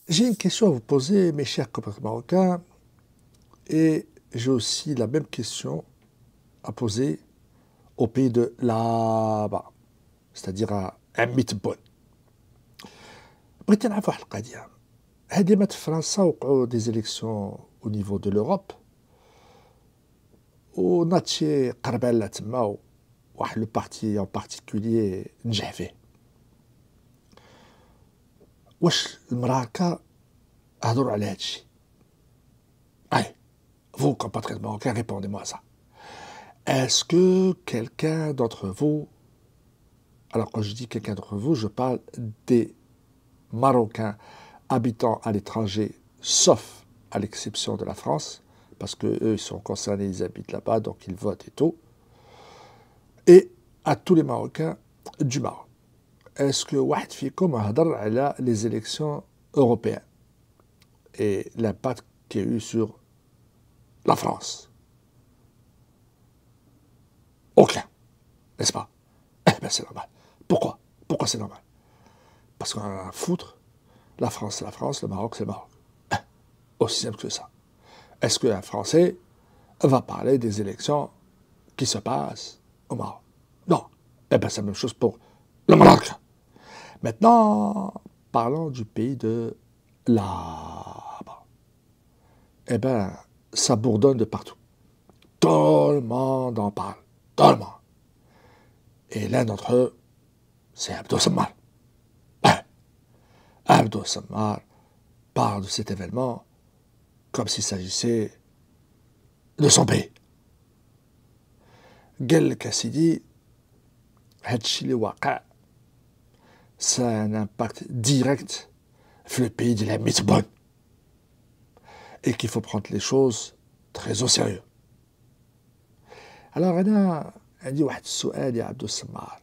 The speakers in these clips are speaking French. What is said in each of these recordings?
J'ai une question à vous poser, mes chers compatriotes marocains, et j'ai aussi la même question à poser au pays de là-bas, c'est-à-dire à Mitbon. بغيت نعرف واحد القضية. هذه ما في فرنسا وقعوا دي زيليكسيون au niveau de l'Europe وناض شي قربالة تما واحد لو بارتي en particulier نجح فيه. واش المراكا هضروا على هادشي؟ Vous, compatriotes marocains, répondez-moi à ça. Est-ce que quelqu'un d'entre vous, alors quand je dis quelqu'un d'entre vous, je parle des Marocains habitant à l'étranger, sauf à l'exception de la France, parce qu'eux, ils sont concernés, ils habitent là-bas, donc ils votent et tout, et à tous les Marocains du Maroc. Est-ce que واحد فيكم هضر على les élections européennes et l'impact qu'il y a eu sur la France? Aucun, n'est-ce pas? Eh bien, c'est normal. Pourquoi? Pourquoi c'est normal? Parce qu'on a à foutre. La France, c'est la France, le Maroc, c'est le Maroc. Aussi simple que ça. Est-ce qu'un Français va parler des élections qui se passent au Maroc? Non. Eh bien, c'est la même chose pour le Maroc. Maintenant, parlons du pays de là-bas. Eh bien, ça bourdonne de partout. Tout le monde en parle. Tout le monde. Et l'un d'entre eux, c'est Abdou Sammar. Abdou Sammar parle de cet événement comme s'il s'agissait de son pays. قال لك سيدي هادشي اللي واقع ça a un impact direct sur le pays de la Mitbon et qu'il faut prendre les choses très au sérieux. Alors أنا عندي واحد السؤال يا عبدو السمار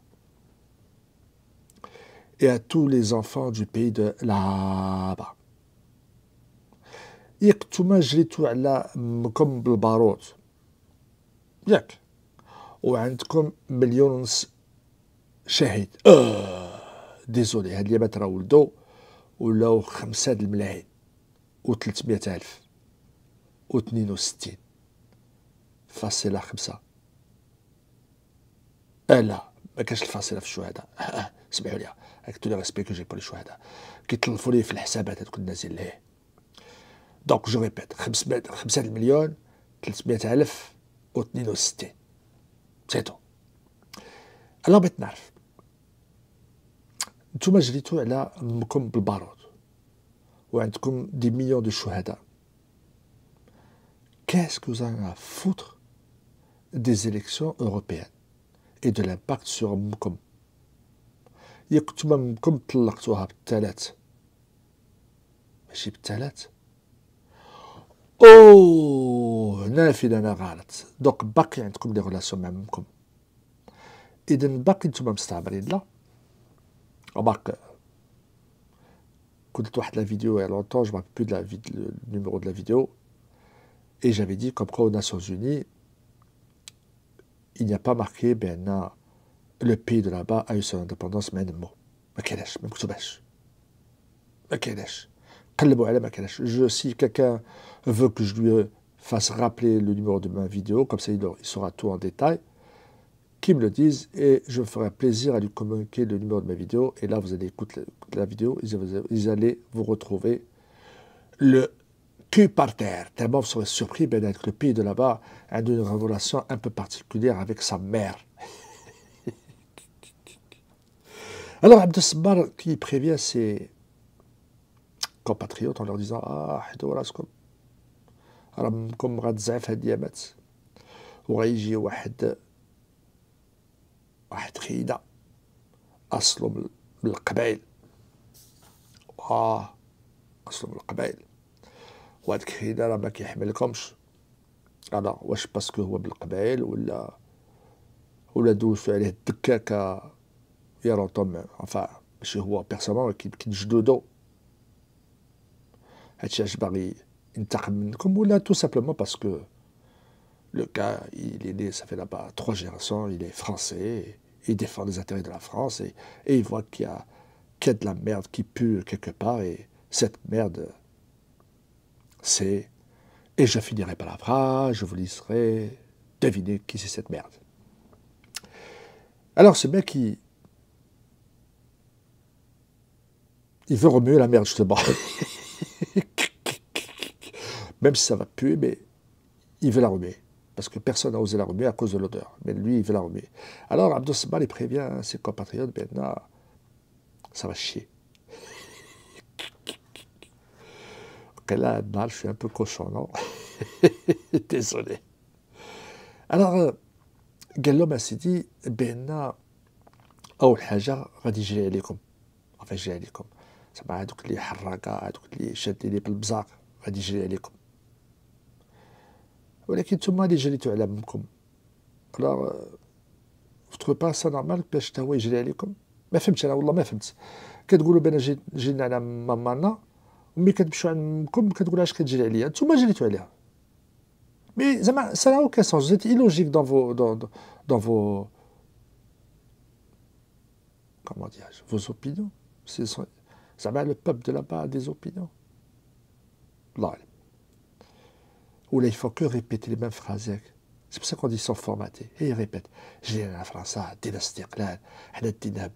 et à tous les enfants du pays de là-bas. ياك نتوما جريتو على امكم بالباروت ياك وعندكم مليون ونص شهيد ديزولي هاد اليامات راه ولدوا ولاو 5 الملايين و300 ألف و62 فاصلة 5 لا ما كاش الفاصلة في الشهداء سمحوا لي avec tout le respect que j'ai pour les شهداء كيطلفوا لي في الحسابات هادوك الناس اللي دونك جو ريبيت 5 المليون 300 ألف و62 سي تو. alors بغيت نعرف نتوما جريتو على امكم بالبارود وعندكم دي مليون دو شهداء. Qu'est-ce que vous avez à foutre des élections européennes et de l'impact sur امكم؟ ياك نتوما امكم طلقتوها بالثلاث ماشي بالثلاث. اوه هنا فين انا غلط. دونك باقي عندكم دي ريلاسيون مع امكم اذا باقي نتوما مستعمرين. لا remarque كنت واحد لا فيديو il y a longtemps, je me rappelle plus de le numéro de la vidéo, et j'avais dit comme quoi aux Nations Unies il n'y a pas marqué ben le pays de là-bas a eu son indépendance mais مو ما كايناش ما مكتوباش ما كايناش قلبوا على ما كايناش. Si quelqu'un veut que je lui fasse rappeler le numéro de ma vidéo, comme ça il saura tout en détail, qu'ils me le disent et je me ferai plaisir à lui communiquer le numéro de ma vidéo. Et là, vous allez écouter la vidéo, vous allez vous retrouver le cul par terre. Tellement vous serez surpris d'être le pays de là-bas a une relation un peu particulière avec sa mère. Alors, Abdou Sammar qui prévient ses compatriotes en leur disant حيدوا راسكم راكم غتزعف هاد اليامات وغيجي واحد خيدة أصله من القبائل أصله من القبائل وهاديك الخيدة راه ما كيحملكمش. ألا واش باسكو هو من القبائل ولا دوزتو عليه الدكاكة يروطم enfin ماشي هو بيرسونيلمون ولكن جدودو هادشي علاش باغي ينتقم منكم ولا tout simplement parce que le gars il est né ça fait là-bas 3 générations, il est français. Il défend les intérêts de la France et il voit qu'il y a de la merde qui pue quelque part et Cette merde, c'est... Et je finirai par la phrase, je vous laisserai deviner qui c'est cette merde. Alors ce mec, il veut remuer la merde, justement. Même si ça va puer, mais il veut la remuer. Parce que personne n'a osé la remuer à cause de l'odeur. Mais lui, il veut la remuer. Alors Abdou Smal, il prévient ses compatriotes, maintenant, ça va chier. Ok, là, je suis un peu cochon, non? Désolé. Alors, قال لهم اسيدي بان اول حاجه غادي يجري عليكم يجري عليكم زعما هذوك اللي حراقه هذوك اللي شادين لي بالبزاق غادي يجري عليكم ولكن نتوما اللي جريتو على امكم الوغ فتخو با سا نورمال باش حتى هو يجري عليكم ما فهمتش انا والله ما فهمت كتقولوا بان جينا على مامانا وملي كتمشيو عند امكم كتقولوا اش كتجري عليا نتوما جريتو عليها مي زعما ça n'a aucun sens vous êtes illogique dans vos comment dirais-je, vos opinions. Ça va, le peuple de là-bas a des opinions. Là. Ou là, il faut que répéter les mêmes phrases. C'est pour ça qu'on dit sont formatés. Et ils répètent. J'ai la France, دينا استقلال, حنا دينا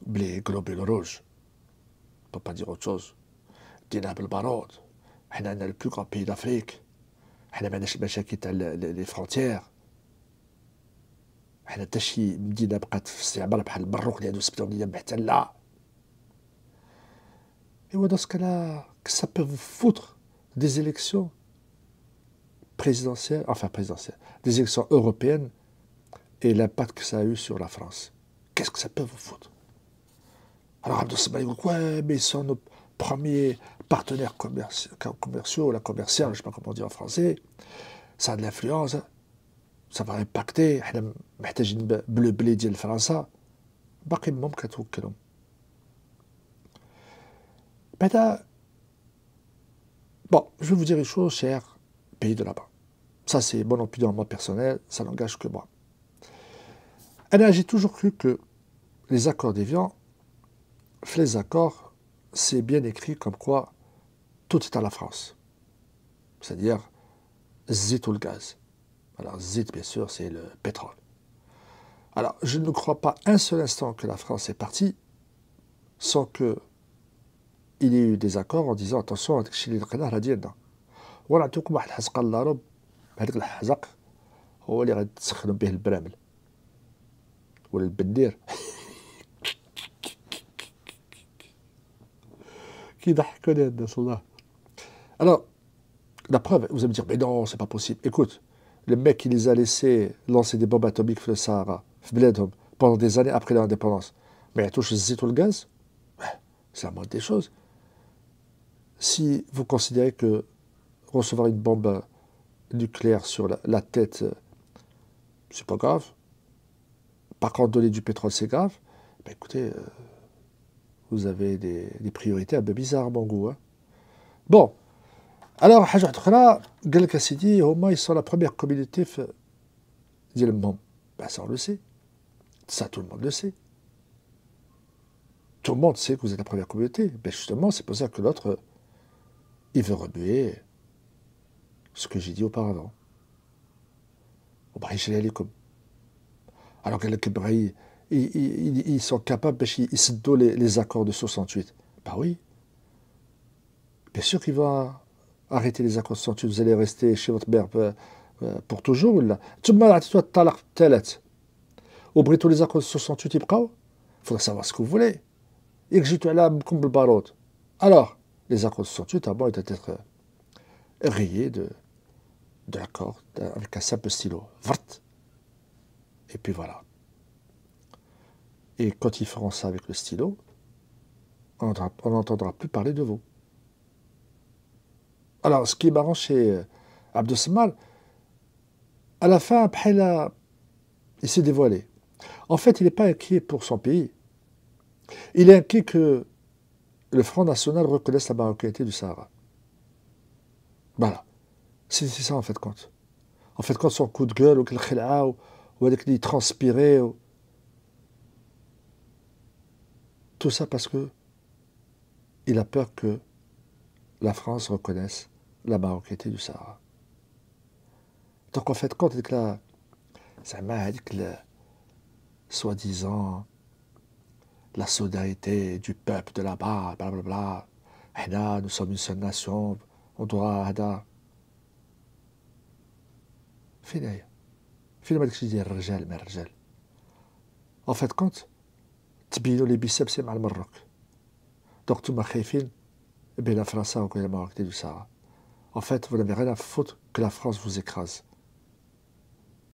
بلي globules rouges. On ne peut pas dire autre chose. دينا بالبارود. حنا عندنا le plus grand pays d'Afrique. حنا ما عندناش مشاكل تاع les frontières. حنا حتى شي مدينه بقات في الاستعمار بحال المروك اللي عندو 7 مدينه محتله. Et dans ce cas-là, que ça peut vous foutre des élections présidentielles, enfin présidentielles, des élections européennes et l'impact que ça a eu sur la France. Qu'est-ce que ça peut vous foutre? Alors Abdou Smal il dit ouais, mais ils sont nos premiers partenaires commerciaux, la commerciale, je ne sais pas comment dire en français, ça a de l'influence. Ça va impacter حنا محتاجين بلو بلي ديال فرنسا باقي مهم كتوكلهم بعدا bon je vais vous dire une chose cher pays de là-bas ça c'est mon opinion moi personnelle ça n'engage que moi alors j'ai toujours cru que les accords d'Évian les accords c'est bien écrit comme quoi tout est à la France c'est-à-dire zit ou le gaz. Alors, zit, bien sûr, c'est le pétrole. Alors, je ne crois pas un seul instant que la France est partie sans qu'il y ait eu des accords en disant attention, هذاك الشيء اللي لقيناه راه ديالنا. ونعطيكم واحد الحزقه للارب هذاك الحزق هو اللي غادي تسخنوا به البرامل ولا البندير. كيضحكوني الناس والله. Alors, la preuve, vous allez me dire, mais non, c'est pas possible. Écoute, le mec, il les a laissés lancer des bombes atomiques sur le Sahara, pendant des années après l'indépendance. Mais il touche le zit ou le gaz, c'est la moindre des choses. Si vous considérez que recevoir une bombe nucléaire sur la tête, c'est pas grave. Par contre, donner du pétrole, c'est grave. Ben écoutez, vous avez des priorités un peu bizarres, à mon goût. Hein. Bon. Alors, حاجة أخرى قال لك أسيدي هما ils sont la première communauté ديالهم. Ben ça on le sait. Ça tout le monde le sait. Tout le monde sait que vous êtes la première communauté. Ben justement, c'est pour ça que l'autre, il veut remuer ce que j'ai dit auparavant. Alors ils sont capables de se donner les accords de 68. Ben oui. Bien sûr qu'il va arrêter les accords de 68, vous allez rester chez votre mère pour toujours ولا نتوما عطيتوها الطلاق الثلاث وبغيتوا les accords de 68 يبقاو il faudra savoir ce que vous voulez ياك جيتوا على امكم بالبارود alors les accords de 68 avant ils doivent être rayés de l'accord avec un simple stylo vrt et puis voilà et quand ils feront ça avec le stylo on n'entendra plus parler de vous. Alors, ce qui est marrant chez Abdou Smal, à la fin, après, il s'est dévoilé. En fait, il n'est pas inquiet pour son pays. Il est inquiet que le Front National reconnaisse la marocanité du Sahara. Voilà. C'est ça, en fait, compte. En fait, quand son coup de gueule, ou avec il transpirait, tout ça parce que il a peur que la France reconnaisse la marocanité du Sahara. Donc en fait, quand là, ça m'a dit que soi-disant la solidarité du peuple de là-bas, blablabla, et là, nous sommes une seule nation, on doit, فين فين هذاك الشيء ديال الرجال مع الرجال. En fait, quand تبينوا لي biceps مع المروك donc نتوما خايفين بين فرنسا وبين المغرب du Sahara. En fait, vous n'avez rien à foutre que la France vous écrase.